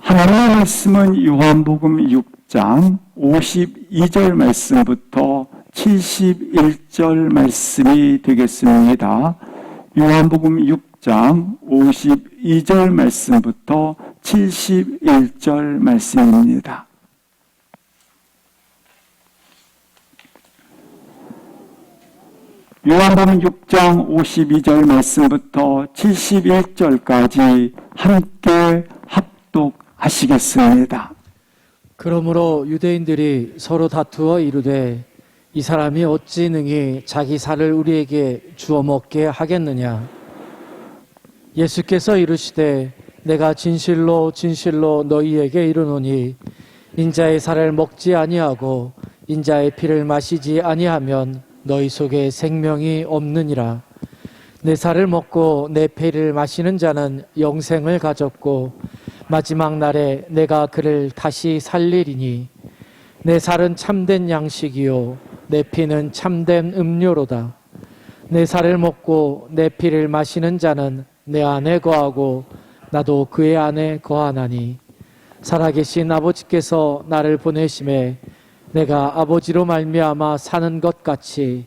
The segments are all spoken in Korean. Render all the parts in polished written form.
하나님의 말씀은 요한복음 6장 52절 말씀부터 71절 말씀이 되겠습니다. 요한복음 6장 52절 말씀부터 71절 말씀입니다. 요한복음 6장 52절 말씀부터 71절까지 함께 합독하시겠습니다. 그러므로 유대인들이 서로 다투어 이르되 이 사람이 어찌 능히 자기 살을 우리에게 주어 먹게 하겠느냐. 예수께서 이르시되 내가 진실로 진실로 너희에게 이르노니 인자의 살을 먹지 아니하고 인자의 피를 마시지 아니하면 너희 속에 생명이 없느니라. 내 살을 먹고 내 피를 마시는 자는 영생을 가졌고 마지막 날에 내가 그를 다시 살리리니 내 살은 참된 양식이요 내 피는 참된 음료로다. 내 살을 먹고 내 피를 마시는 자는 내 안에 거하고 나도 그의 안에 거하나니 살아계신 아버지께서 나를 보내심에 내가 아버지로 말미암아 사는 것 같이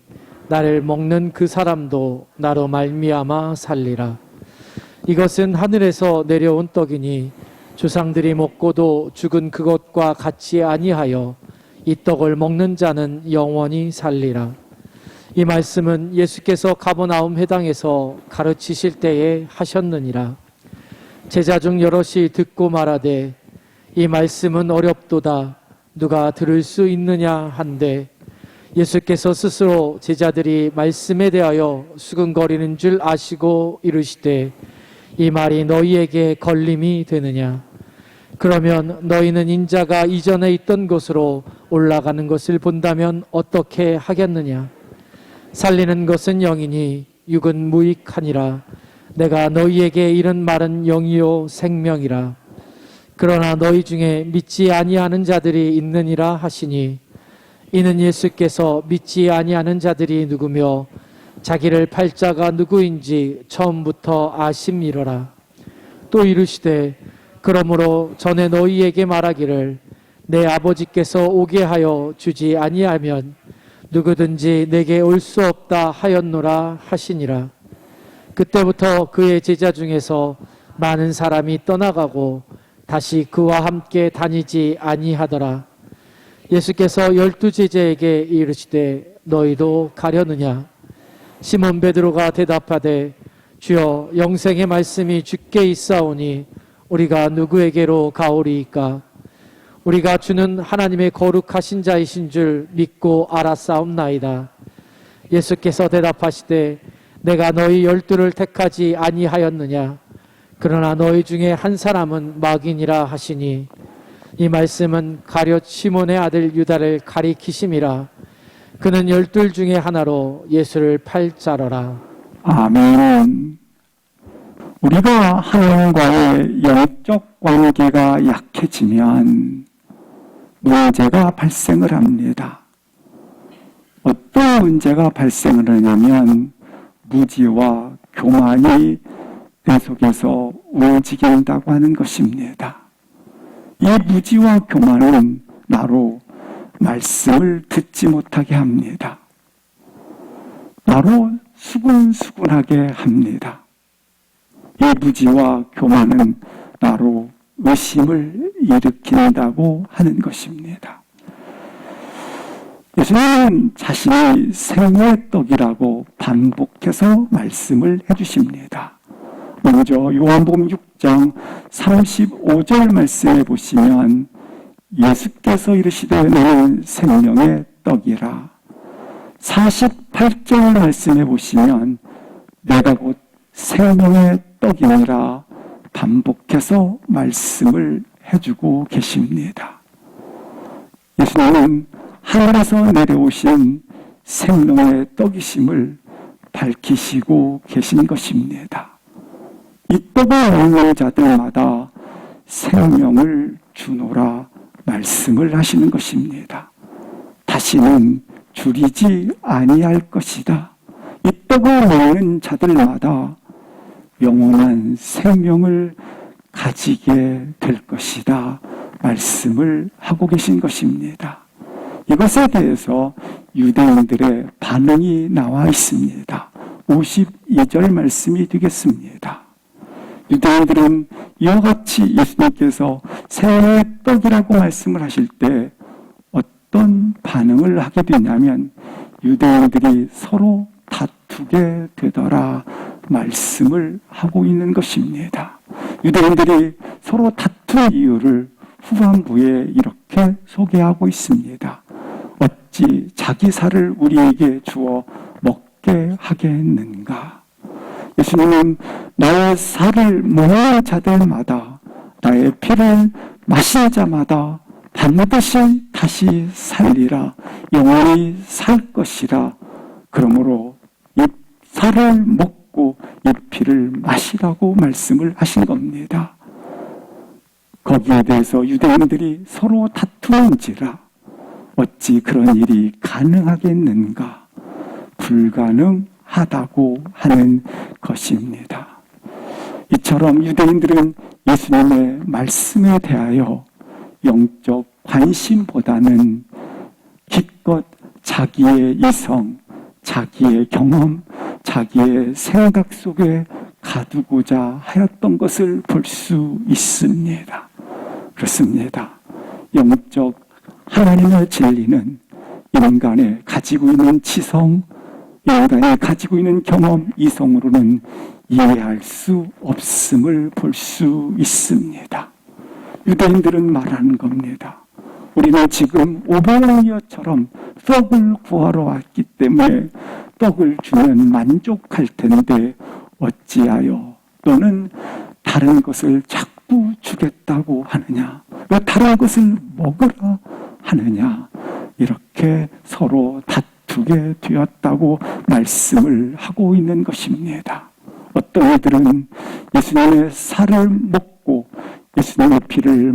나를 먹는 그 사람도 나로 말미암아 살리라. 이것은 하늘에서 내려온 떡이니 조상들이 먹고도 죽은 그것과 같이 아니하여 이 떡을 먹는 자는 영원히 살리라. 이 말씀은 예수께서 가버나움 회당에서 가르치실 때에 하셨느니라. 제자 중 여럿이 듣고 말하되 이 말씀은 어렵도다. 누가 들을 수 있느냐 한데 예수께서 스스로 제자들이 말씀에 대하여 수근거리는 줄 아시고 이르시되 이 말이 너희에게 걸림이 되느냐. 그러면 너희는 인자가 이전에 있던 곳으로 올라가는 것을 본다면 어떻게 하겠느냐. 살리는 것은 영이니 육은 무익하니라. 내가 너희에게 이른 말은 영이요 생명이라. 그러나 너희 중에 믿지 아니하는 자들이 있느니라 하시니 이는 예수께서 믿지 아니하는 자들이 누구며 자기를 팔 자가 누구인지 처음부터 아심이로라. 또 이르시되 그러므로 전에 너희에게 말하기를 내 아버지께서 오게 하여 주지 아니하면 누구든지 내게 올 수 없다 하였노라 하시니라. 그때부터 그의 제자 중에서 많은 사람이 떠나가고 다시 그와 함께 다니지 아니하더라. 예수께서 12 제자에게 이르시되 너희도 가려느냐. 시몬 베드로가 대답하되 주여 영생의 말씀이 주께 있사오니 우리가 누구에게로 가오리이까. 우리가 주는 하나님의 거룩하신 자이신 줄 믿고 알았사옵나이다. 예수께서 대답하시되 내가 너희 12를 택하지 아니하였느냐. 그러나 너희 중에 한 사람은 마귀니라 하시니 이 말씀은 가룟 시몬의 아들 유다를 가리키심이라. 그는 12 중에 하나로 예수를 팔 자로라. 아멘. 우리가 하나님과의 영적 관계가 약해지면 문제가 발생을 합니다. 어떤 문제가 발생을 하냐면 무지와 교만이 내 속에서 움직인다고 하는 것입니다. 이 무지와 교만은 나로 말씀을 듣지 못하게 합니다. 나로 수근수근하게 합니다. 이 무지와 교만은 나로 의심을 일으킨다고 하는 것입니다. 예수님은 자신이 생명의 떡이라고 반복해서 말씀을 해주십니다. 먼저 요한복음 6장 35절 말씀에 보시면 예수께서 이르시되 나는 생명의 떡이라. 48절 말씀에 보시면 내가 곧 생명의 떡이니라 반복해서 말씀을 해주고 계십니다. 예수님은 하늘에서 내려오신 생명의 떡이심을 밝히시고 계신 것입니다. 이 떡을 먹는 자들마다 생명을 주노라 말씀을 하시는 것입니다. 다시는 줄이지 아니할 것이다. 이 떡을 먹는 자들마다 영원한 생명을 가지게 될 것이다 말씀을 하고 계신 것입니다. 이것에 대해서 유대인들의 반응이 나와 있습니다. 52절 말씀이 되겠습니다. 유대인들은 이와 같이 예수님께서 새해 떡이라고 말씀을 하실 때 어떤 반응을 하게 되냐면 유대인들이 서로 다투게 되더라 말씀을 하고 있는 것입니다. 유대인들이 서로 다툰 이유를 후반부에 이렇게 소개하고 있습니다. 어찌 자기 살을 우리에게 주어 먹게 하겠는가? 예수님은 나의 살을 먹는 자들마다 나의 피를 마신 자마다 반드시 다시 살리라 영원히 살 것이라. 그러므로 이 살을 먹고 이 피를 마시라고 말씀을 하신 겁니다. 거기에 대해서 유대인들이 서로 다투는지라 어찌 그런 일이 가능하겠는가? 불가능하다고 하는 것입니다. 이처럼 유대인들은 예수님의 말씀에 대하여 영적 관심보다는 기껏 자기의 이성, 자기의 경험, 자기의 생각 속에 가두고자 하였던 것을 볼 수 있습니다. 그렇습니다. 영적 하나님의 진리는 인간의 가지고 있는 지성, 인간이 가지고 있는 경험, 이성으로는 이해할 수 없음을 볼 수 있습니다. 유대인들은 말하는 겁니다. 우리는 지금 오병이어처럼 떡을 구하러 왔기 때문에 떡을 주면 만족할 텐데 어찌하여 너는 다른 것을 자꾸 주겠다고 하느냐? 왜 다른 것을 먹으라 하느냐? 이렇게 서로 다투게 되었다고 말씀을 하고 있는 것입니다. 어떤 이들은 예수님의 살을 먹고 예수님의 피를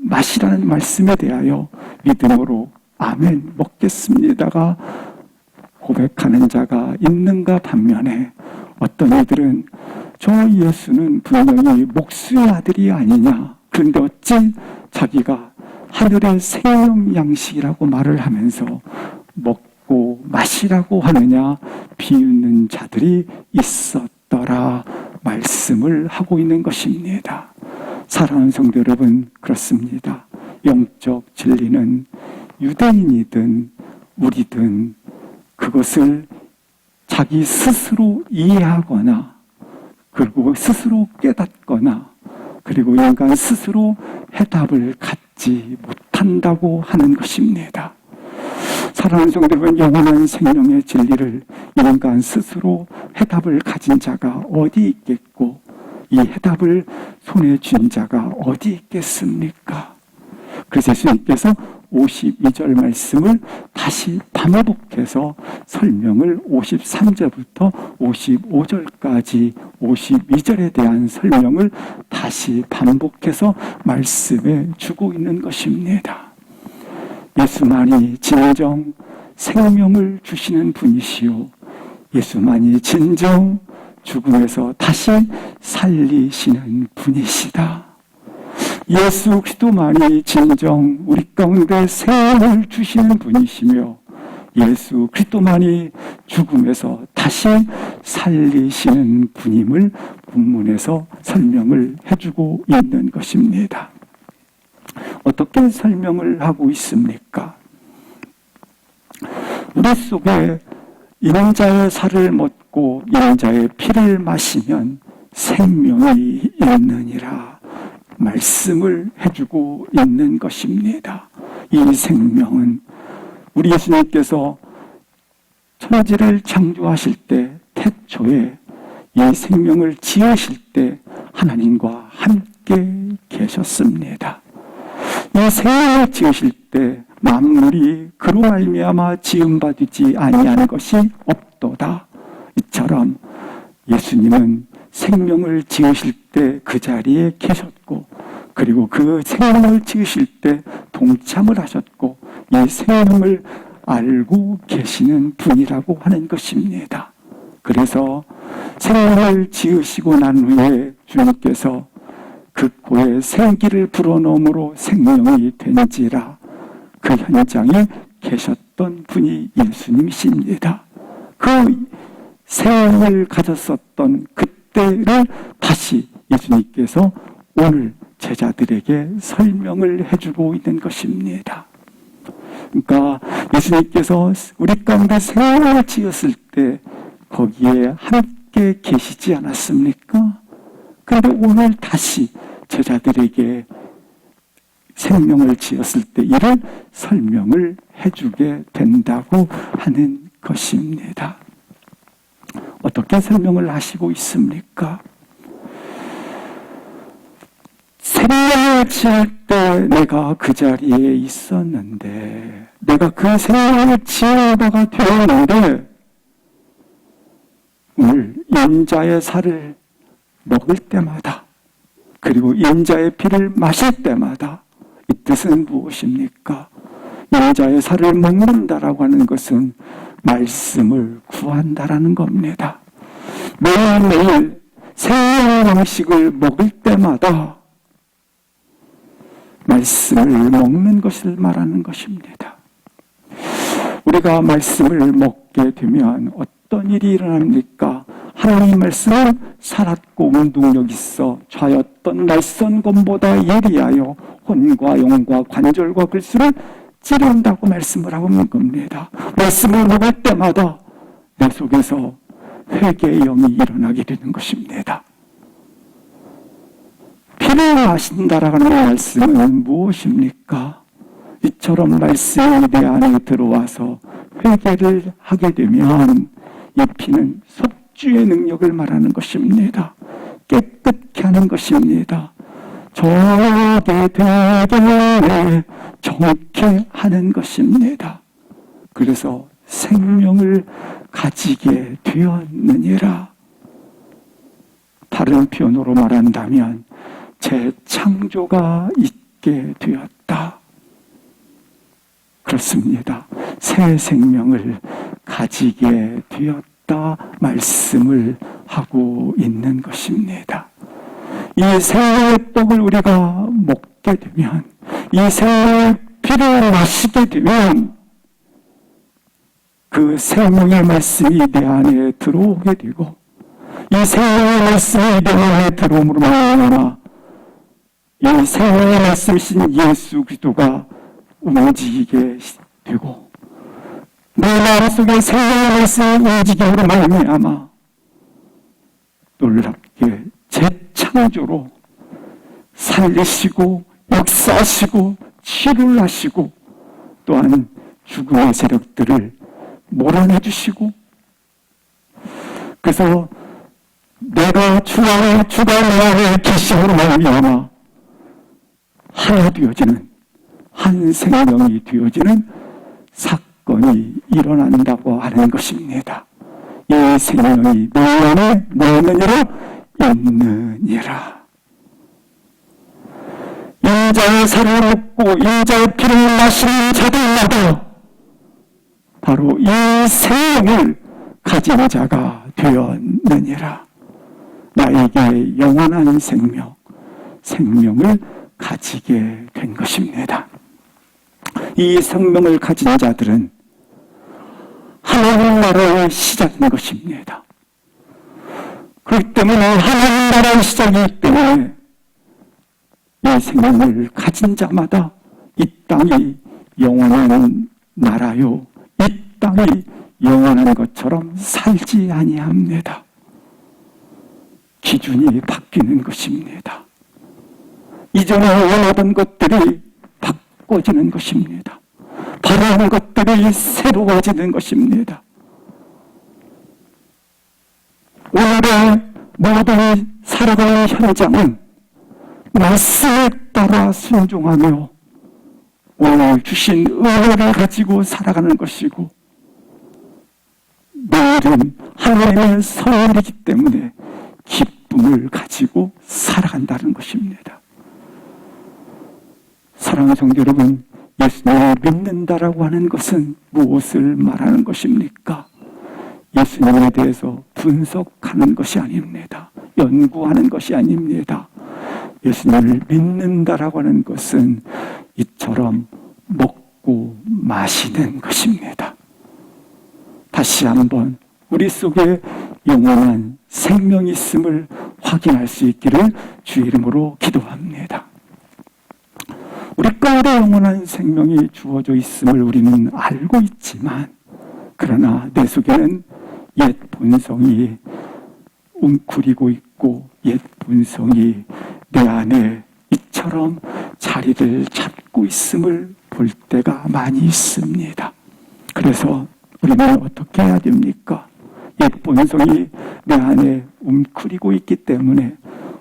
마시라는 말씀에 대하여 믿음으로 아멘 먹겠습니다가 고백하는 자가 있는가 반면에 어떤 이들은 저 예수는 분명히 목수의 아들이 아니냐. 그런데 어찌 자기가 하늘의 생명 양식이라고 말을 하면서 먹고 마시라고 하느냐 비웃는 자들이 있었더라 말씀을 하고 있는 것입니다. 사랑하는 성도 여러분, 그렇습니다. 영적 진리는 유대인이든 우리든 그것을 자기 스스로 이해하거나 그리고 스스로 깨닫거나 그리고 인간 스스로 해답을 갖지 못한다고 하는 것입니다. 사랑하는 성도 여러분, 영원한 생명의 진리를 인간 스스로 해답을 가진 자가 어디 있겠고 이 해답을 손에 쥔 자가 어디 있겠습니까? 그래서 예수님께서 52절 말씀을 다시 반복해서 설명을 53절부터 55절까지 52절에 대한 설명을 다시 반복해서 말씀해 주고 있는 것입니다. 예수만이 진정 생명을 주시는 분이시오. 예수만이 진정 죽음에서 다시 살리시는 분이시다. 예수 그리스도만이 진정 우리 가운데 생명을 주시는 분이시며 예수 그리스도만이 죽음에서 다시 살리시는 분임을 본문에서 설명을 해주고 있는 것입니다. 어떻게 설명을 하고 있습니까? 우리 속에 인자의 살을 먹고 인자의 피를 마시면 생명이 있느니라 말씀을 해주고 있는 것입니다. 이 생명은 우리 예수님께서 천지를 창조하실 때 태초에 이 생명을 지으실 때 하나님과 함께 계셨습니다. 이 생명을 지으실 때 만물이 그로 말미암아 지음받지 아니하는 것이 없도다. 이처럼 예수님은 생명을 지으실 때 그 자리에 계셨고 그리고 그 생명을 지으실 때 동참을 하셨고 이 생명을 알고 계시는 분이라고 하는 것입니다. 그래서 생명을 지으시고 난 후에 주님께서 그 코에 생기를 불어넣음으로 생명이 된지라. 그 현장에 계셨던 분이 예수님이십니다. 그 생을 가졌었던 그때를 다시 예수님께서 오늘 제자들에게 설명을 해주고 있는 것입니다. 그러니까 예수님께서 우리 가운데 생을 지었을 때 거기에 함께 계시지 않았습니까? 그런데 오늘 다시 제자들에게 생명을 지었을 때 이를 설명을 해주게 된다고 하는 것입니다. 어떻게 설명을 하시고 있습니까? 생명을 지을 때 내가 그 자리에 있었는데, 내가 그 생명을 지은 바가 되었는데, 오늘 인자의 살을 먹을 때마다, 그리고 인자의 피를 마실 때마다 이 뜻은 무엇입니까? 인자의 살을 먹는다라고 하는 것은 말씀을 구한다라는 겁니다. 매일매일 생명 양식을 먹을 때마다 말씀을 먹는 것을 말하는 것입니다. 우리가 말씀을 먹게 되면 어떤 일이 일어납니까? 하나님 말씀은 살았고 운동력 있어 좌였던 날선 검보다 예리하여 혼과 영과 관절과 글수를 찌른다고 말씀을 하고 있는 겁니다. 말씀을 먹을 때마다 내 속에서 회개의 영이 일어나게 되는 것입니다. 피를 마신다라는 말씀은 무엇입니까? 이처럼 말씀이 내 안에 들어와서 회개를 하게 되면 이 피는 속주의 능력을 말하는 것입니다. 깨끗게 하는 것입니다. 저게 되게 정케 하는 것입니다. 그래서 생명을 가지게 되었느니라. 다른 표현으로 말한다면 재창조가 있게 되었다. 그렇습니다. 새 생명을 가지게 되었다 말씀을 하고 있는 것입니다. 이 생명의 떡을 우리가 먹게 되면, 이 생명의 피를 마시게 되면 그 생명의 말씀이 내 안에 들어오게 되고, 이 생명의 말씀이 내 안에 들어옴으로 말미암아 이 생명의 말씀이신 예수 그리스도가 움직이게 되고, 내 마음속에 생명의 말씀이 움직임으로 말미암아 놀랍게 재창조로 살리시고 역사하시고 치료를 하시고, 또한 죽음의 세력들을 몰아내 주시고, 그래서 내가 주가 내 안에 계심으로 말미암아 하나 되어지는, 한 생명이 되어지는 사건이 일어난다고 하는 것입니다. 이 생명이 내 안에 너느니라 있느니라. 인자의 살을 먹고 인자의 피를 마시는 자들마다 바로 이 생명을 가진 자가 되었느니라. 나에게 영원한 생명을 가지게 된 것입니다. 이 생명을 가진 자들은 하나님 나라의 시작인 것입니다. 그렇기 때문에 하나님 나라의 시작이기 때문에 이 생명을 가진 자마다 이 땅이 영원한 나라요, 이 땅이 영원한 것처럼 살지 아니합니다. 기준이 바뀌는 것입니다. 이전에 원하던 것들이 바꿔지는 것입니다. 바라는 것들이 새로워지는 것입니다. 오늘의 모든 살아가는 현장은 말씀에 따라 순종하며 오늘 주신 은혜를 가지고 살아가는 것이고, 내일은 하나님의 선물이기 때문에 기쁨을 가지고 살아간다는 것입니다. 사랑하는 성도 여러분, 예수님을 믿는다라고 하는 것은 무엇을 말하는 것입니까? 예수님에 대해서 분석하는 것이 아닙니다. 연구하는 것이 아닙니다. 예수님을 믿는다라고 하는 것은 이처럼 먹고 마시는 것입니다. 다시 한번 우리 속에 영원한 생명이 있음을 확인할 수 있기를 주의 이름으로 기도합니다. 우리 가운데 영원한 생명이 주어져 있음을 우리는 알고 있지만, 그러나 내 속에는 옛 본성이 웅크리고 있고 옛 본성이 내 안에 이처럼 자리를 잡고 있음을 볼 때가 많이 있습니다. 그래서 우리는 어떻게 해야 됩니까? 옛 본성이 내 안에 웅크리고 있기 때문에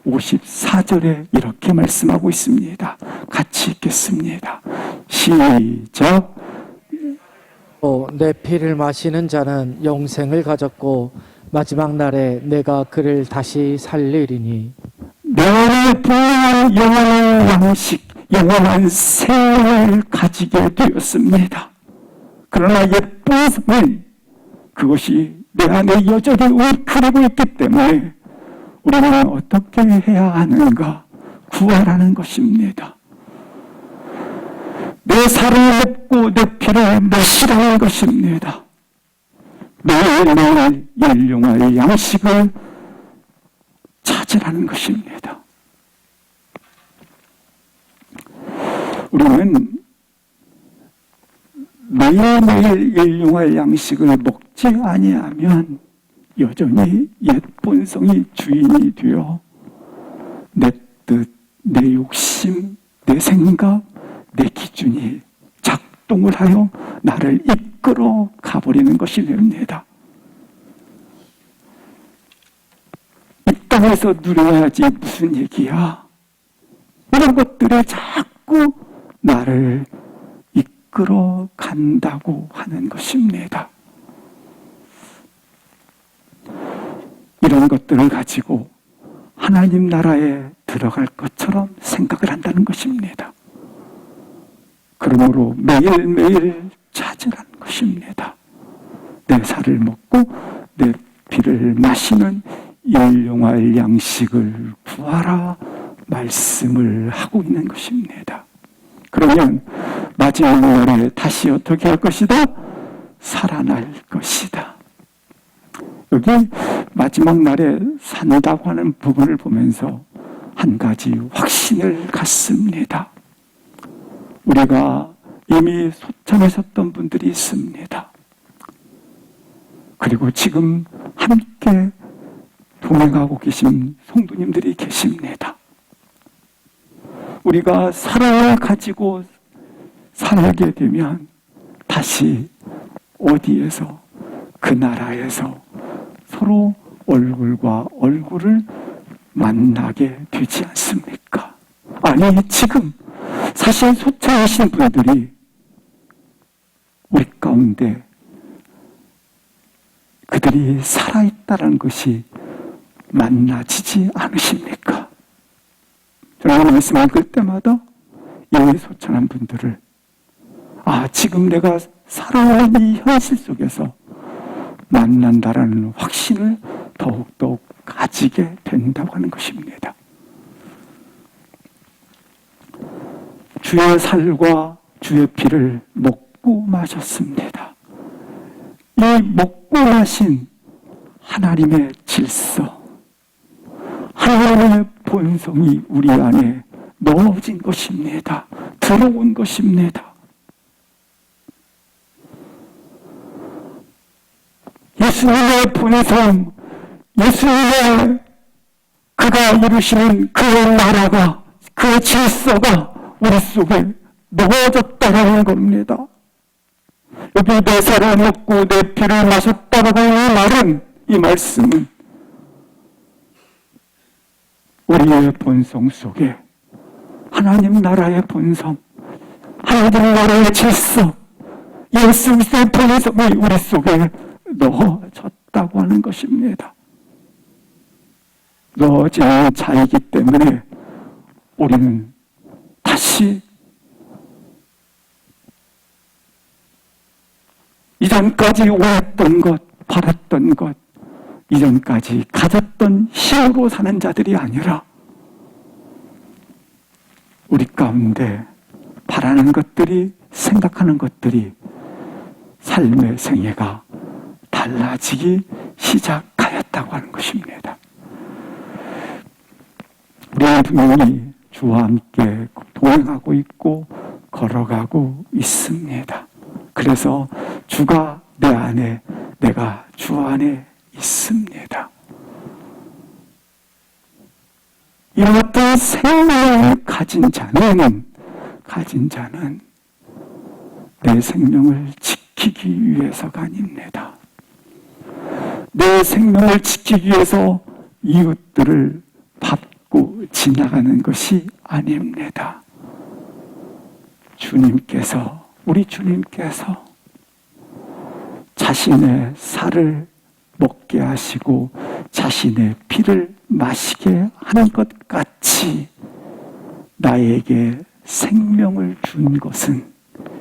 54절에 이렇게 말씀하고 있습니다. 같이 읽겠습니다. 시작. 내 피를 마시는 자는 영생을 가졌고 마지막 날에 내가 그를 다시 살리리니. 내 안에 분명한 영원한 양식, 영원한 생명을 가지게 되었습니다. 그러나 옛 본성은 그것이 내 안에 여전히 웅크리고 있기 때문에 우리는 어떻게 해야 하는가? 구하라는 것입니다. 내 살을 먹고 내 피를 마시라는 것입니다. 매일매일 일용할 양식을 찾으라는 것입니다. 우리는 매일매일 일용할 양식을 먹지 아니하면 여전히 옛 본성이 주인이 되어 내 뜻, 내 욕심, 내 생각, 내 기준이 작동을 하여 나를 이끌어 가버리는 것이 됩니다. 이 땅에서 누려야지 무슨 얘기야? 이런 것들이 자꾸 나를 이끌어 간다고 하는 것입니다. 이런 것들을 가지고 하나님 나라에 들어갈 것처럼 생각을 한다는 것입니다. 그러므로 매일매일 찾으라는 것입니다. 내 살을 먹고 내 피를 마시는 일용할 양식을 구하라 말씀을 하고 있는 것입니다. 그러면 마지막 날에 다시 어떻게 할 것이다? 살아날 것이다. 여기 마지막 날에 산다고 하는 부분을 보면서 한 가지 확신을 갖습니다. 우리가 이미 소천하셨던 분들이 있습니다. 그리고 지금 함께 동행하고 계신 성도님들이 계십니다. 우리가 사랑을 가지고 살게 되면 다시 어디에서, 그 나라에서 서로 얼굴과 얼굴을 만나게 되지 않습니까? 아니, 지금 사실 소천하신 분들이 우리 가운데 그들이 살아있다는 것이 만나지지 않으십니까? 저는 말씀 읽을 때마다 이 소천한 분들을 지금 내가 살아온 이 현실 속에서 만난다라는 확신을 더욱더욱 가지게 된다고 하는 것입니다. 주의 살과 주의 피를 먹고 마셨습니다. 이 먹고 마신 하나님의 질서, 하나님의 본성이 우리 안에 넣어진 것입니다. 들어온 것입니다. 예수님의 본성, 예수님의 그가 이루시는 그 나라가, 그 질서가 우리 속에 넣어졌다는 겁니다. 여기 내 살을 먹고 내 피를 마셨다라고 하는 말은, 이 말씀은 우리의 본성 속에 하나님 나라의 본성, 하나님 나라의 질서, 예수 그리스도의 본성이 우리 속에 넣어졌다고 하는 것입니다. 넣어진 자이기 때문에 우리는 다시 이전까지 원했던 것, 바랐던 것, 이전까지 가졌던 힘으로 사는 자들이 아니라 우리 가운데 바라는 것들이, 생각하는 것들이 삶의 생애가 달라지기 시작하였다고 하는 것입니다. 우리는 분명히 주와 함께 동행하고 있고 걸어가고 있습니다. 그래서 주가 내 안에, 내가 주 안에 있습니다. 이런 어떤 생명을 가진 자는 내 생명을 지키기 위해서가 아닙니다. 내 생명을 지키기 위해서 이웃들을 밟고 지나가는 것이 아닙니다. 우리 주님께서 자신의 살을 먹게 하시고 자신의 피를 마시게 하는 것 같이 나에게 생명을 준 것은,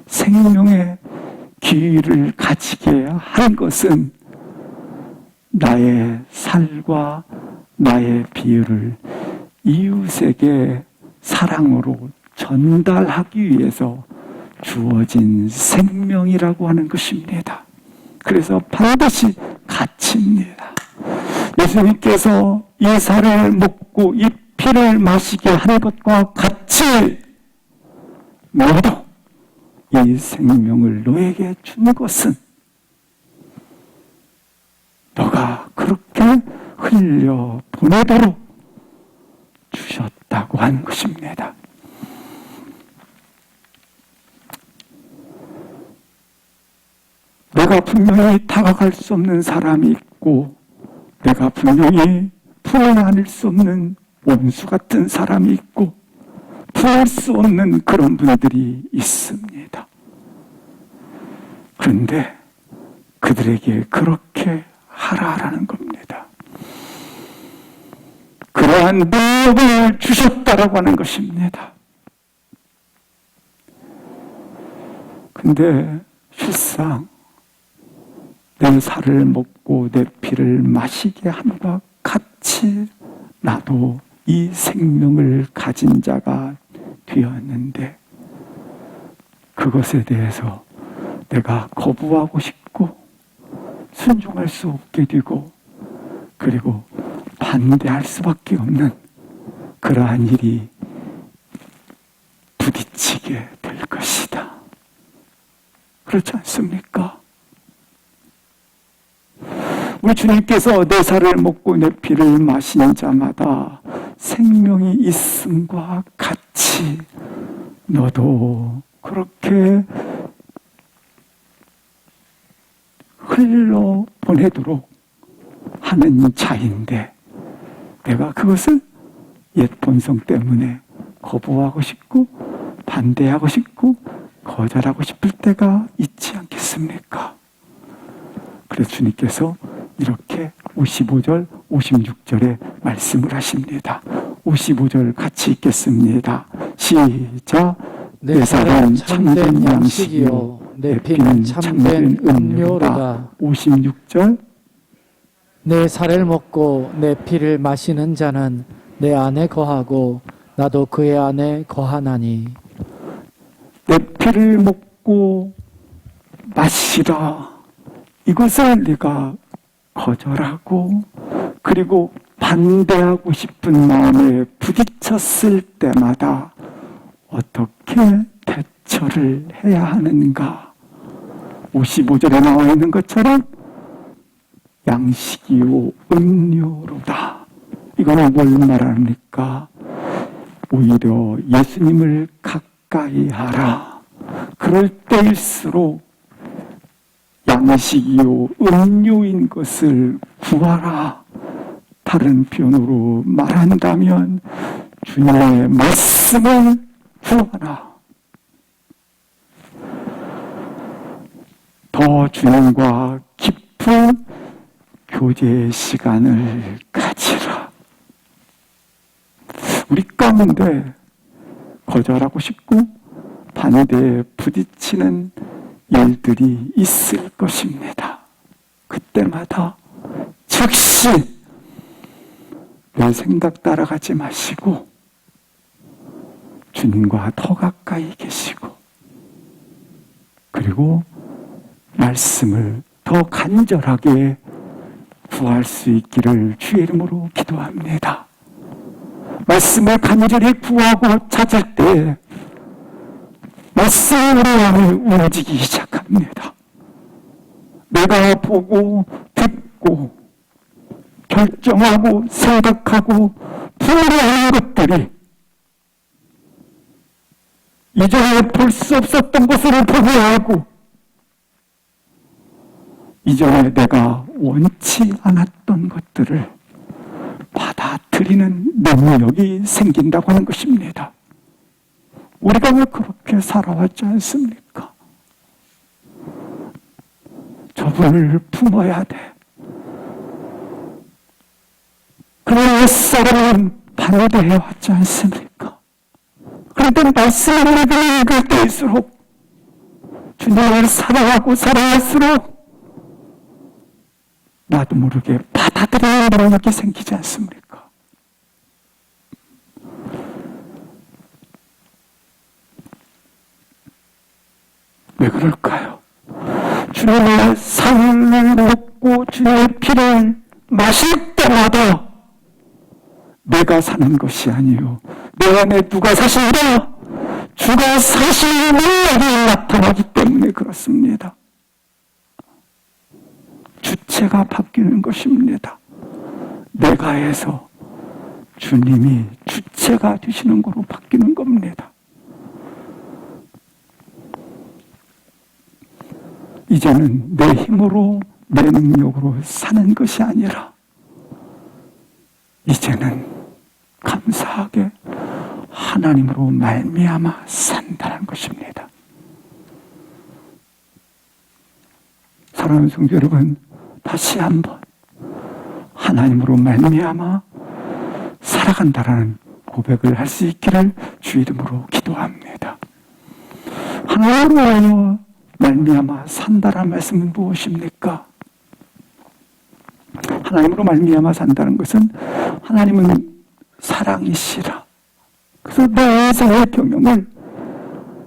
생명의 기회를 가지게 한 것은 나의 살과 나의 비유를 이웃에게 사랑으로 전달하기 위해서 주어진 생명이라고 하는 것입니다. 그래서 반드시 가치입니다. 예수님께서 이 살을 먹고 이 피를 마시게 하는 것과 같이 너도 이 생명을 너에게 준 것은 너가 그렇게 흘려 보내도록 주셨다고 하는 것입니다. 내가 분명히 다가갈 수 없는 사람이 있고, 내가 분명히 품에 안을 수 없는 원수 같은 사람이 있고, 품을 수 없는 그런 분들이 있습니다. 그런데 그들에게 그렇게 하라라는 겁니다. 그러한 능력을 주셨다라고 하는 것입니다. 근데 실상 내 살을 먹고 내 피를 마시게 함과 같이 나도 이 생명을 가진 자가 되었는데, 그것에 대해서 내가 거부하고 싶고 순종할 수 없게 되고, 그리고 반대할 수밖에 없는 그러한 일이 부딪히게 될 것이다. 그렇지 않습니까? 우리 주님께서 내 살을 먹고 내 피를 마시는 자마다 생명이 있음과 같이 너도 그렇게 흘러보내도록 하는 자인데, 내가 그것을 옛 본성 때문에 거부하고 싶고 반대하고 싶고 거절하고 싶을 때가 있지 않겠습니까? 그래서 주님께서 이렇게 55절, 56절에 말씀을 하십니다. 55절 같이 읽겠습니다. 시작. 내 살은 참된 양식이요 내 피는 참된 음료로다. 56절. 내 살을 먹고 내 피를 마시는 자는 내 안에 거하고 나도 그의 안에 거하나니. 내 피를 먹고 마시라. 이것을 네가 거절하고 그리고 반대하고 싶은 마음에 부딪혔을 때마다 어떻게 대처를 해야 하는가? 55절에 나와 있는 것처럼 양식이요 음료로다. 이거는 뭘 말합니까? 오히려 예수님을 가까이 하라. 그럴 때일수록 양식이요 음료인 것을 구하라. 다른 표현으로 말한다면 주님의 말씀을 구하라. 더 주님과 깊은 교제 시간을 가지라. 우리 가운데 거절하고 싶고 반대에 부딪히는 일들이 있을 것입니다. 그때마다 즉시 내 생각 따라가지 마시고 주님과 더 가까이 계시고, 그리고 말씀을 더 간절하게 구할 수 있기를 주의 이름으로 기도합니다. 말씀을 간절히 구하고 찾을 때 말씀이 우리 안을 움직이기 시작합니다. 내가 보고 듣고 결정하고 생각하고 부여하는 것들이 이전에 볼 수 없었던 것을 보게 하고, 이전에 내가 원치 않았던 것들을 받아들이는 능력이 생긴다고 하는 것입니다. 우리가 왜 그렇게 살아왔지 않습니까? 저분을 품어야 돼. 그러나 옛사람은 반대해 왔지 않습니까? 그런데 말씀을 읽을 때일수록, 주님을 사랑하고 사랑할수록 나도 모르게 받아들이는 능력이 생기지 않습니까? 왜 그럴까요? 주님의 살을 먹고 주님의 피를 마실 때마다 내가 사는 것이 아니요, 내 안에 누가 사신다? 주가 사시는 능력이 나타나기 때문에 그렇습니다. 주체가 바뀌는 것입니다. 내가에서 주님이 주체가 되시는 거로 바뀌는 겁니다. 이제는 내 힘으로, 내 능력으로 사는 것이 아니라 이제는 감사하게 하나님으로 말미암아 산다는 것입니다. 사랑하는 성도 여러분, 다시 한번 하나님으로 말미암아 살아간다라는 고백을 할 수 있기를 주 이름으로 기도합니다. 하나님으로 말미암아 산다라는 말씀은 무엇입니까? 하나님으로 말미암아 산다는 것은, 하나님은 사랑이시라. 그래서 내 인생의 경영을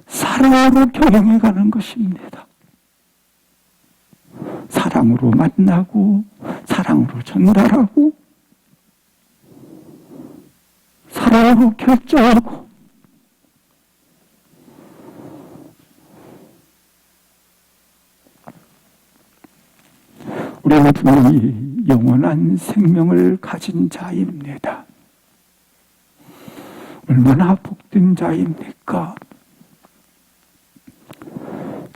사랑으로 경영해 가는 것입니다. 사랑으로 만나고, 사랑으로 전달하고, 사랑으로 결정하고, 우리는 분명히 영원한 생명을 가진 자입니다. 얼마나 복된 자입니까?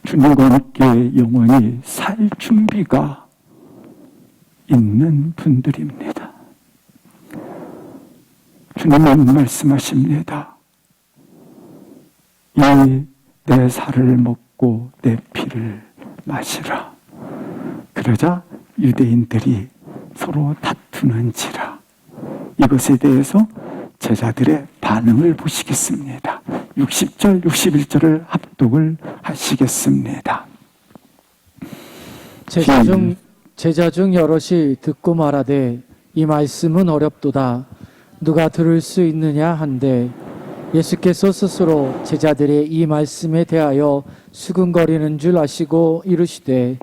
주님과 함께 영원히 살 준비가 있는 분들입니다. 주님은 말씀하십니다. 이 내 살을 먹고 내 피를 마시라. 그러자 유대인들이 서로 다투는지라. 이것에 대해서 제자들의 반응을 보시겠습니다. 60절, 61절을 합독을 하시겠습니다. 제자 중 여럿이 듣고 말하되 이 말씀은 어렵도다. 누가 들을 수 있느냐 한데, 예수께서 스스로 제자들의 이 말씀에 대하여 수근거리는 줄 아시고 이르시되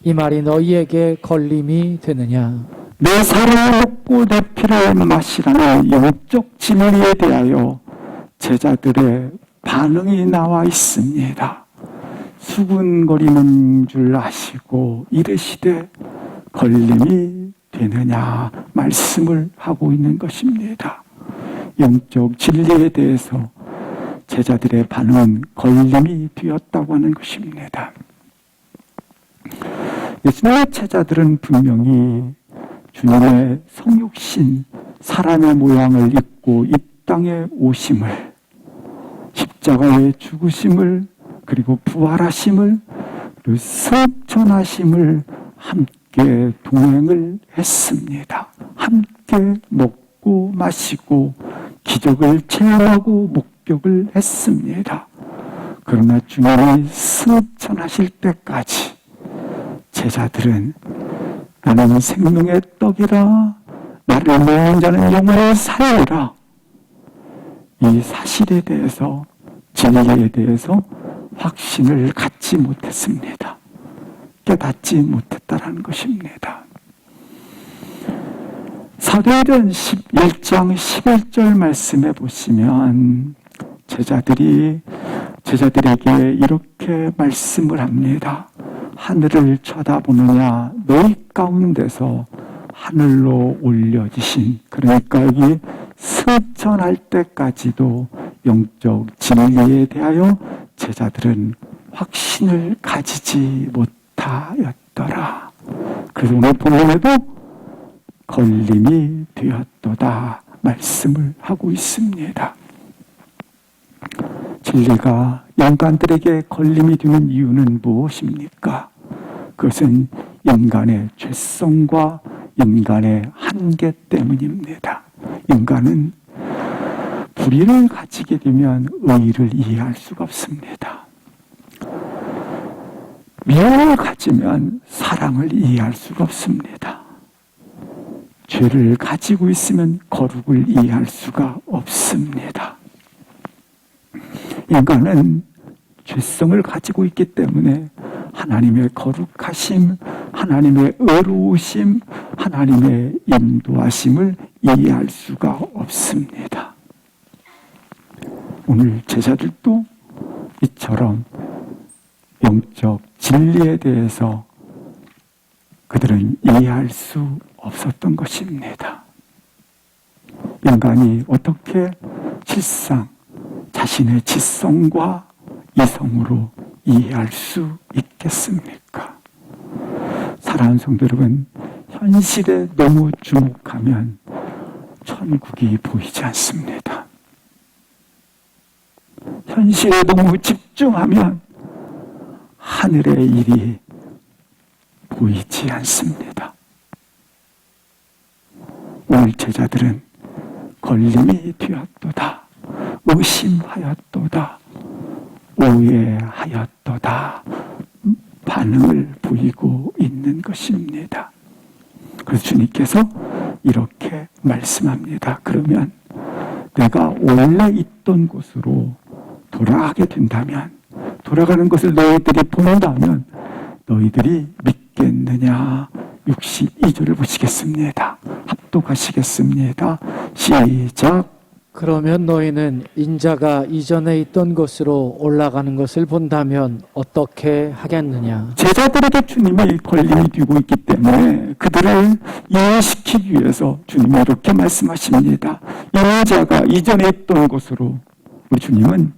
이 말이 너희에게 걸림이 되느냐. 내 살을 먹고 내 피를 마시라는 영적 진리에 대하여 제자들의 반응이 나와 있습니다. 수군거리는 줄 아시고 이르시되 걸림이 되느냐 말씀을 하고 있는 것입니다. 영적 진리에 대해서 제자들의 반응은 걸림이 되었다고 하는 것입니다. 예수님의 제자들은 분명히 주님의 성육신, 사람의 모양을 입고 이 땅에 오심을, 십자가의 죽으심을, 그리고 부활하심을, 그리고 승천하심을 함께 동행을 했습니다. 함께 먹고 마시고 기적을 체험하고 목격을 했습니다. 그러나 주님이 승천하실 때까지 제자들은 나는 생명의 떡이라, 나를 먹는 자는 영원히 살리라, 이 사실에 대해서, 진리에 대해서 확신을 갖지 못했습니다. 깨닫지 못했다라는 것입니다. 사도행전 11장 11절 말씀에 보시면 제자들에게 이렇게 말씀을 합니다. 하늘을 쳐다보느냐, 너희 가운데서 하늘로 올려지신, 그러니까 여기 승천할 때까지도 영적 진리에 대하여 제자들은 확신을 가지지 못하였더라. 그래서 오늘 본문에도 걸림이 되었도다 말씀을 하고 있습니다. 진리가 인간들에게 걸림이 되는 이유는 무엇입니까? 그것은 인간의 죄성과 인간의 한계 때문입니다. 인간은 불의를 가지게 되면 의의를 이해할 수가 없습니다. 미움을 가지면 사랑을 이해할 수가 없습니다. 죄를 가지고 있으면 거룩을 이해할 수가 없습니다. 인간은 죄성을 가지고 있기 때문에 하나님의 거룩하심, 하나님의 의로우심, 하나님의 인도하심을 이해할 수가 없습니다. 오늘 제자들도 이처럼 영적 진리에 대해서 그들은 이해할 수 없었던 것입니다. 인간이 어떻게 실상 자신의 지성과 이성으로 이해할 수 있겠습니까? 사랑하는 성도 여러분, 현실에 너무 주목하면 천국이 보이지 않습니다. 현실에 너무 집중하면 하늘의 일이 보이지 않습니다. 오늘 제자들은 걸림이 되었도다, 의심하였도다, 오해하였도다 반응을 보이고 있는 것입니다. 그래서 주님께서 이렇게 말씀합니다. 그러면 내가 원래 있던 곳으로 돌아가게 된다면, 돌아가는 것을 너희들이 본다면 너희들이 믿겠느냐? 62절을 보시겠습니다. 합독하시겠습니다. 시작. 그러면 너희는 인자가 이전에 있던 곳으로 올라가는 것을 본다면 어떻게 하겠느냐? 제자들에게 주님이 걸림이 되고 있기 때문에 그들을 이해시키기 위해서 주님이 이렇게 말씀하십니다. 인자가 이전에 있던 곳으로, 우리 주님은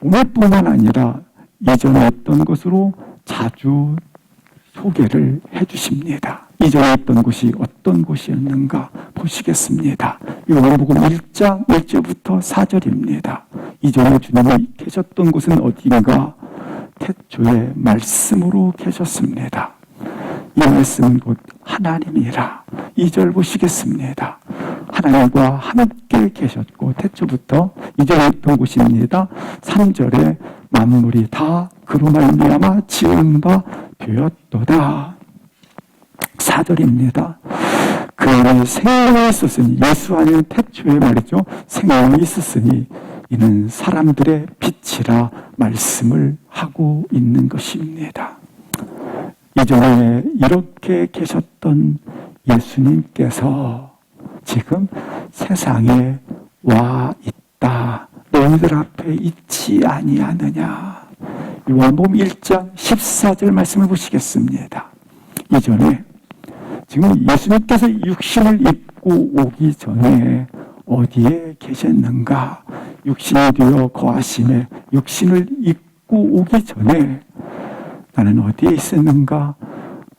오늘뿐만 아니라 이전에 있던 곳으로 자주 소개를 해주십니다. 이전에 있던 곳이 어떤 곳이었는가 보시겠습니다. 요한복음 1장 1절부터 4절입니다. 이전에 주님이 계셨던 곳은 어디인가? 태초에 말씀으로 계셨습니다. 이 말씀은 곧 하나님이라. 2절 보시겠습니다. 하나님과 함께 계셨고 태초부터 이전에 있던 곳입니다. 3절에 만물이 다 그로 말미암아 지은 바 되었도다. 4절입니다. 그 안에 생명이 있었으니, 예수 안에 태초에 말이죠, 생명이 있었으니 이는 사람들의 빛이라 말씀을 하고 있는 것입니다. 이전에 이렇게 계셨던 예수님께서 지금 세상에 와 있다. 너희들 앞에 있지 아니하느냐. 요한복음 1장 14절 말씀을 보시겠습니다. 이전에 지금 예수님께서 육신을 입고 오기 전에 어디에 계셨는가? 육신이 되어 거하심에 육신을 입고 오기 전에 나는 어디에 있었는가?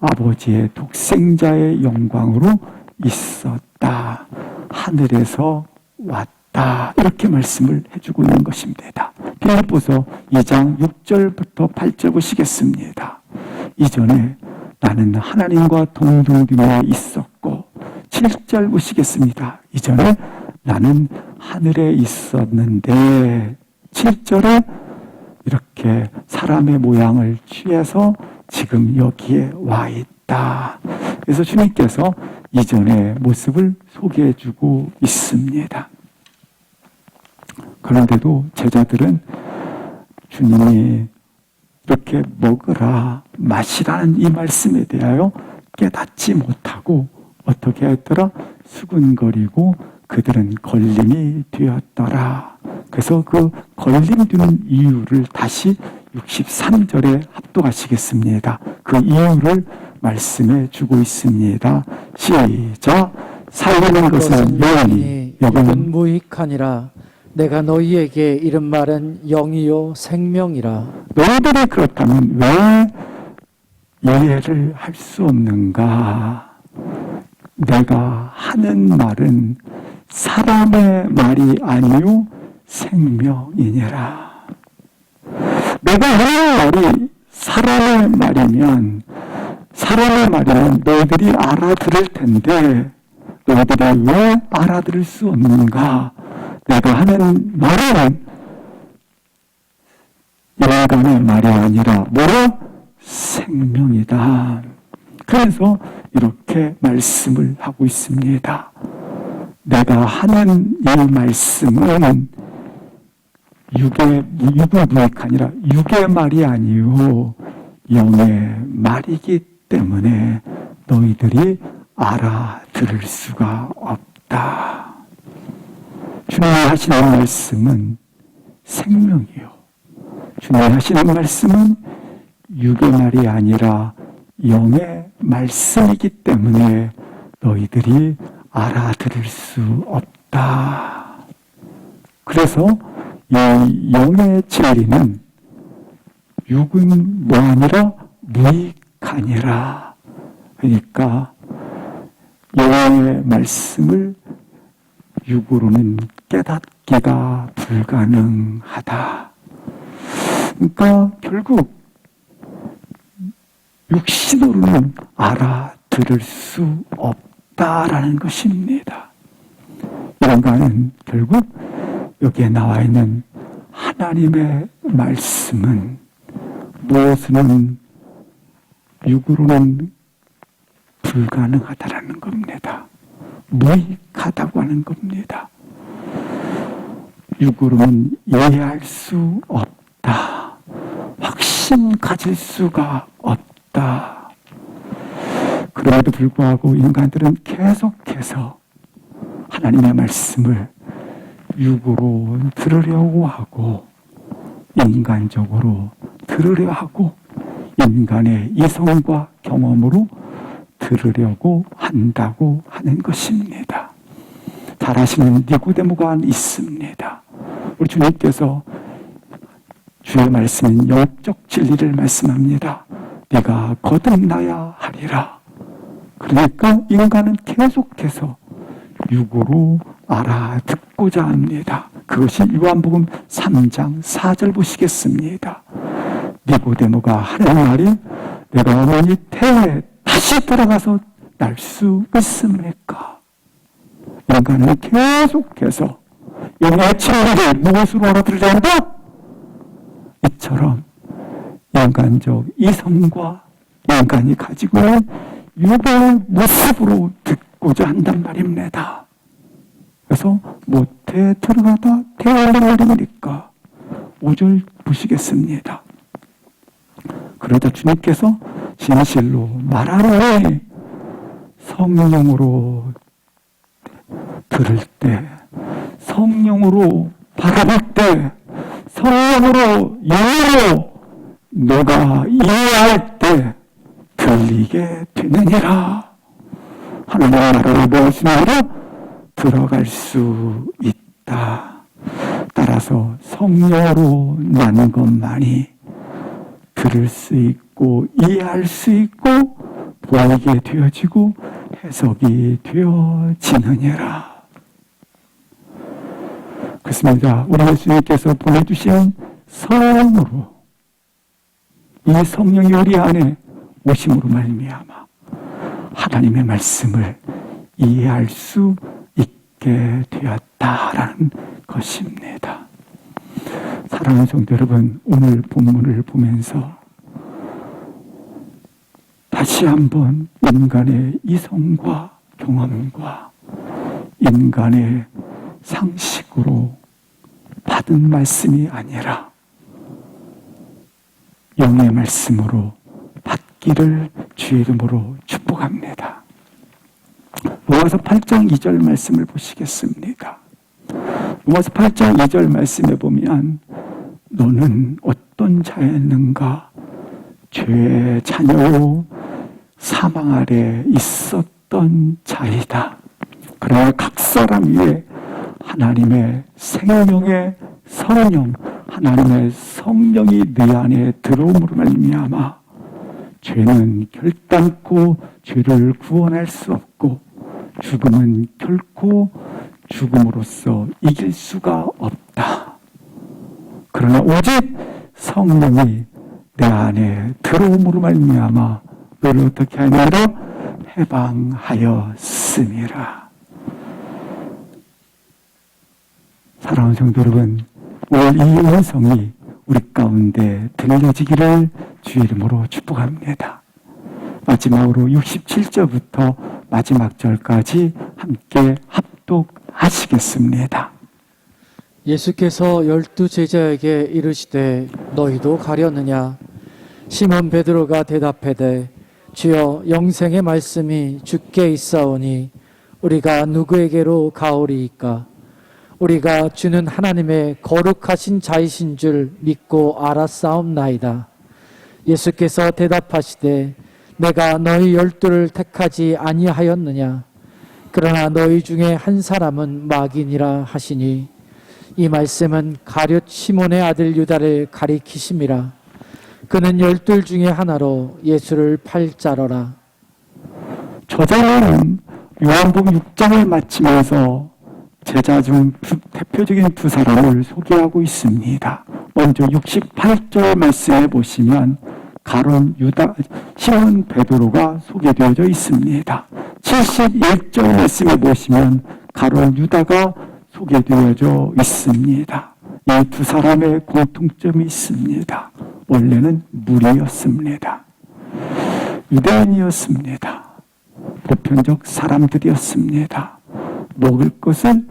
아버지의 독생자의 영광으로 있었다. 하늘에서 왔다. 이렇게 말씀을 해주고 있는 것입니다. 빌립보서 2장 6절부터 8절 보시겠습니다. 이전에 나는 하나님과 동등되어 있었고, 7절 보시겠습니다. 이전에 나는 하늘에 있었는데, 7절에 이렇게 사람의 모양을 취해서 지금 여기에 와 있다. 그래서 주님께서 이전의 모습을 소개해주고 있습니다. 그런데도 제자들은 주님이 이렇게 먹으라, 마시라는 이 말씀에 대하여 깨닫지 못하고 어떻게 했더라? 수군거리고 그들은 걸림이 되었더라. 그래서 그 걸림되는 이유를 다시 63절에 합독하시겠습니다. 그 이유를 말씀해 주고 있습니다. 시작. 살리는 것은 영이니 육은 무익하니라. 내가 너희에게 이른 말은 영이요 생명이라. 너희들이 그렇다면 왜 이해를 할 수 없는가? 내가 하는 말은 사람의 말이 아니요 생명이니라. 내가 하는 말이 사람의 말이면 너희들이 알아들을 텐데 너희들이 왜 알아들을 수 없는가? 내가 하는 말은 인간의 말이 아니라 뭐라? 생명이다. 그래서 이렇게 말씀을 하고 있습니다. 내가 하는 이 말씀은 육의 무익 아니라 육의 말이 아니요 영의 말이기 때문에 너희들이 알아들을 수가 없다. 주님이 하시는 말씀은 생명이요. 주님이 하시는 말씀은 육의 말이 아니라 영의 말씀이기 때문에 너희들이 알아들을 수 없다. 그래서 이 영의 진리는 육은 뭐 아니라 무익하니라. 그러니까 영의 말씀을 육으로는 깨닫기가 불가능하다. 그러니까 결국 육신으로는 알아들을 수 없다라는 것입니다. 인간은 결국 여기에 나와 있는 하나님의 말씀은 무엇은 육으로는 불가능하다라는 겁니다. 무익하다고 하는 겁니다. 육으로는 이해할 수 없다. 확신 가질 수가 없다. 그럼에도 불구하고 인간들은 계속해서 하나님의 말씀을 육으로 들으려고 하고 인간적으로 들으려 하고 인간의 이성과 경험으로 들으려고 한다고 하는 것입니다. 잘 아시는 니고데모가 있습니다. 우리 주님께서 주의 말씀은 영적 진리를 말씀합니다. 네가 거듭나야 하리라. 그러니까 인간은 계속해서 육으로 알아듣고자 합니다. 그것이 요한복음 3장 4절 보시겠습니다. 니고데모가 하는 말이 내가 어머니 태에 다시 돌아가서 날 수 있습니까? 인간은 계속해서 영의 진리를 무엇으로 알아들으려 한다? 이처럼 인간적 이성과 인간이 가지고 있는 육의 모습으로 듣고자 한단 말입니다. 그래서 모태에 들어가다 태어나려니까 5절 보시겠습니다. 그러자 주님께서 진실로 말하노니 성령으로 들을 때, 성령으로 바라볼 때, 성령으로 영으로 너가 이해할 때 들리게 되느니라. 하나님의 나라로 무엇이 아니라 들어갈 수 있다. 따라서 성령으로 나는 것만이 들을 수 있고 이해할 수 있고 보이게 되어지고 해석이 되어지느니라. 그렇습니다. 우리 예수님께서 보내주신 성령으로 이 성령이 우리 안에 오심으로 말미암아 하나님의 말씀을 이해할 수 있게 되었다라는 것입니다. 사랑하는 성도 여러분, 오늘 본문을 보면서 다시 한번 인간의 이성과 경험과 인간의 상식으로 받은 말씀이 아니라 영의 말씀으로 받기를 주의 이름으로 축복합니다. 로마서 8장 2절 말씀을 보시겠습니다. 로마서 8장 2절 말씀에 보면 너는 어떤 자였는가? 죄의 자녀요 사망 아래 있었던 자이다. 그러나 각 사람 위에 하나님의 생명의 성령, 하나님의 성령이 내 안에 들어옴으로 말미암아 죄는 결단코 죄를 구원할 수 없고 죽음은 결코 죽음으로써 이길 수가 없다. 그러나 오직 성령이 내 안에 들어옴으로 말미암아 너를 어떻게 하느라 해방하였음이라. 사랑하는 성도 여러분, 오늘 이 음성이 우리 가운데 들려지기를 주의 이름으로 축복합니다. 마지막으로 67절부터 마지막 절까지 함께 합독하시겠습니다. 예수께서 12 제자에게 이르시되 너희도 가려느냐? 시몬 베드로가 대답하되 주여 영생의 말씀이 주께 있사오니 우리가 누구에게로 가오리이까? 우리가 주는 하나님의 거룩하신 자이신 줄 믿고 알았사옵나이다. 예수께서 대답하시되 내가 너희 12를 택하지 아니하였느냐? 그러나 너희 중에 한 사람은 마귀니라 하시니 이 말씀은 가룟 시몬의 아들 유다를 가리키심이라. 그는 12 중에 하나로 예수를 팔 자로라. 저자는 요한복음 6장을 마치면서 제자 중 대표적인 두 사람을 소개하고 있습니다. 먼저 68절 말씀에 보시면 가룟 유다 시몬 베드로가 소개되어져 있습니다. 71절 말씀에 보시면 가룟 유다가 소개되어져 있습니다. 이 두 사람의 공통점이 있습니다. 원래는 무리였습니다. 유대인이었습니다. 보편적 사람들이었습니다. 먹을 것을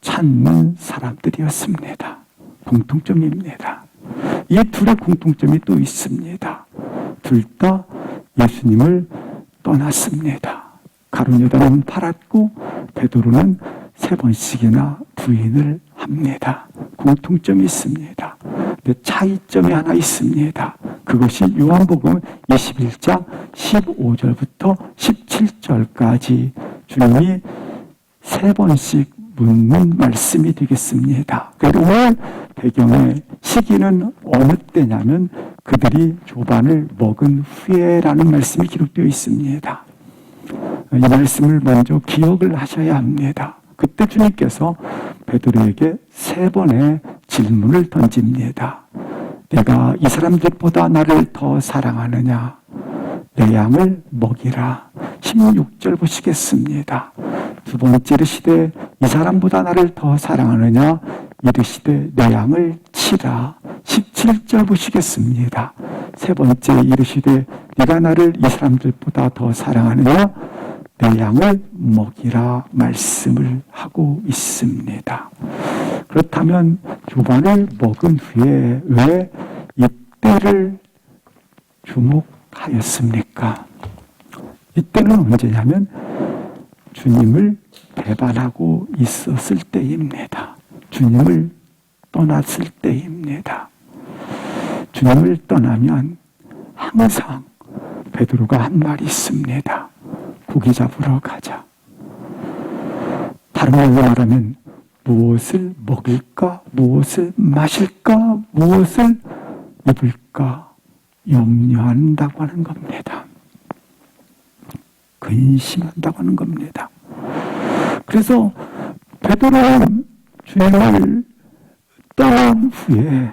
찾는 사람들이었습니다. 공통점입니다. 이 둘의 공통점이 또 있습니다. 둘 다 예수님을 떠났습니다. 가룟 유다는 팔았고 베드로는 3번씩이나 부인을 합니다. 공통점이 있습니다. 근데 차이점이 하나 있습니다. 그것이 요한복음 21장 15절부터 17절까지 주님이 3번씩 묻는 말씀이 되겠습니다. 그래서 오늘 배경의 시기는 어느 때냐면 그들이 조반을 먹은 후에라는 말씀이 기록되어 있습니다. 이 말씀을 먼저 기억을 하셔야 합니다. 그때 주님께서 베드로에게 3번의 질문을 던집니다. 내가 이 사람들보다 나를 더 사랑하느냐? 내 양을 먹이라. 16절 보시겠습니다. 두 번째 이르시되 이 사람보다 나를 더 사랑하느냐? 이르시되 내 양을 치라. 17절 보시겠습니다. 세 번째 이르시되 네가 나를 이 사람들보다 더 사랑하느냐? 내 양을 먹이라 말씀을 하고 있습니다. 그렇다면 조반을 먹은 후에 왜 이때를 주목하였습니까? 이때는 언제냐면 주님을 배반하고 있었을 때입니다. 주님을 떠났을 때입니다. 주님을 떠나면 항상 베드로가 한 말이 있습니다. 고기 잡으러 가자. 다른 말로 말하면 무엇을 먹을까? 무엇을 마실까? 무엇을 입을까? 염려한다고 하는 겁니다. 근심한다고 하는 겁니다. 그래서 베드로는 주님을 떠난 후에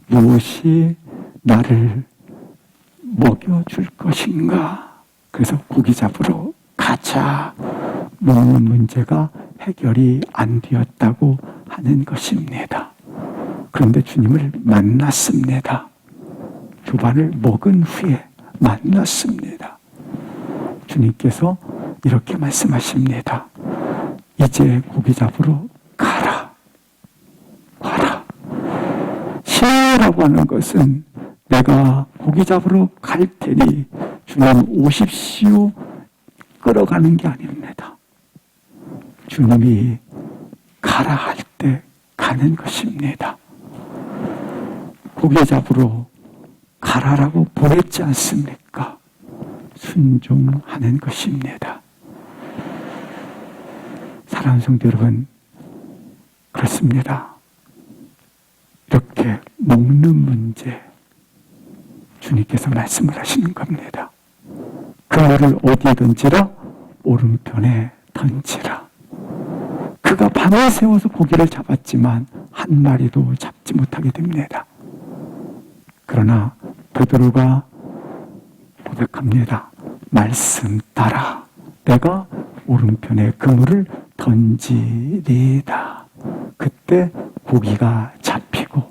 무엇이 나를 먹여줄 것인가? 그래서 고기 잡으러 가자. 먹는 문제가 해결이 안 되었다고 하는 것입니다. 그런데 주님을 만났습니다. 조반을 먹은 후에 만났습니다. 주님께서 이렇게 말씀하십니다. 이제 고기 잡으러 가라. 가라고 하는 것은 내가 고기 잡으러 갈 테니 주님 오십시오 끌어가는 게 아닙니다. 주님이 가라 할 때 가는 것입니다. 고기 잡으러 가라라고 보냈지 않습니까? 순종하는 것입니다. 사랑하는 성도 여러분, 그렇습니다. 이렇게 먹는 문제 주님께서 말씀을 하시는 겁니다. 그물을 어디에 던지라? 오른편에 던지라. 그가 밤을 새워서 고기를 잡았지만 한 마리도 잡지 못하게 됩니다. 그러나 베드로가 고백합니다. 말씀 따라 내가 오른편에 그물을 던지리이다. 그때 고기가 잡히고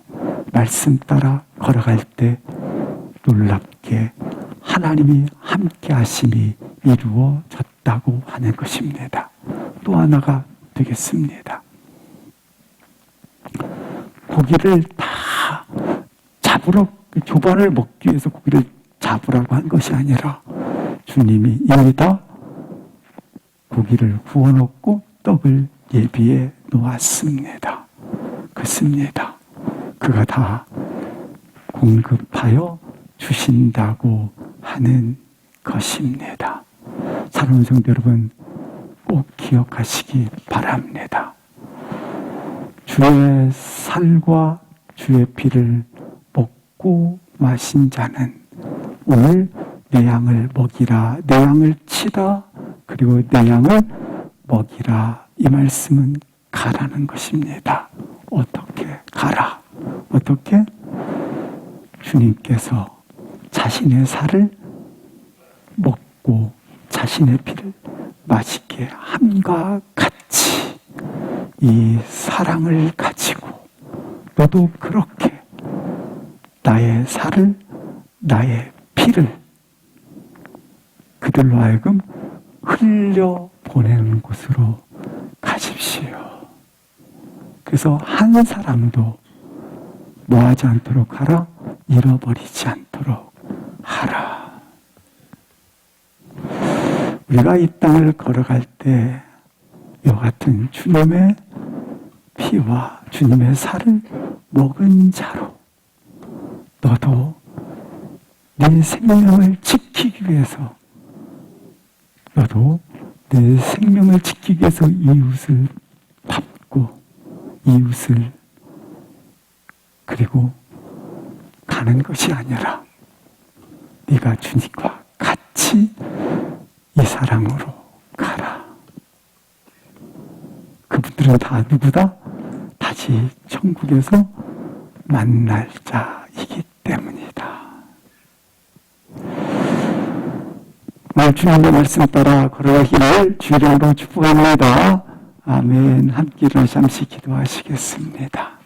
말씀 따라 걸어갈 때 놀랍게 하나님이 함께 하심이 이루어졌다고 하는 것입니다. 또 하나가 되겠습니다. 고기를 다 잡으러, 조반을 먹기 위해서 고기를 잡으라고 한 것이 아니라 주님이 이미 다 고기를 구워놓고 떡을 예비해 놓았습니다. 그렇습니다. 그가 다 공급하여 주신다고 하는 것입니다. 사랑하는 성도 여러분, 꼭 기억하시기 바랍니다. 주의 살과 주의 피를 먹고 마신 자는 오늘 내 양을 먹이라, 내 양을 치라, 그리고 내 양을 먹이라. 이 말씀은 가라는 것입니다. 어떻게 가라? 어떻게? 주님께서 자신의 살을 먹고 자신의 피를 마시게 함과 같이 이 사랑을 가지고 너도 그렇게 나의 살을, 나의 피를 그들로 하여금 흘려 보내는 곳으로 가십시오. 그래서 한 사람도 뭐하지 않도록 하라? 잃어버리지 않도록 하라. 우리가 이 땅을 걸어갈 때 이와 같은 주님의 피와 주님의 살을 먹은 자로 너도 내 생명을 지키기 위해서, 너도 내 생명을 지키기 위해서 이웃을 밟고 이웃을 그리고 가는 것이 아니라 네가 주님과 같이 이 사랑으로 가라. 그분들은 다 누구다? 다시 천국에서 만날 자이기 때문이다. 날 주님의 말씀 따라 걸어가기를 주님으로 축복합니다. 아멘. 함께 일어나시 기도하시겠습니다.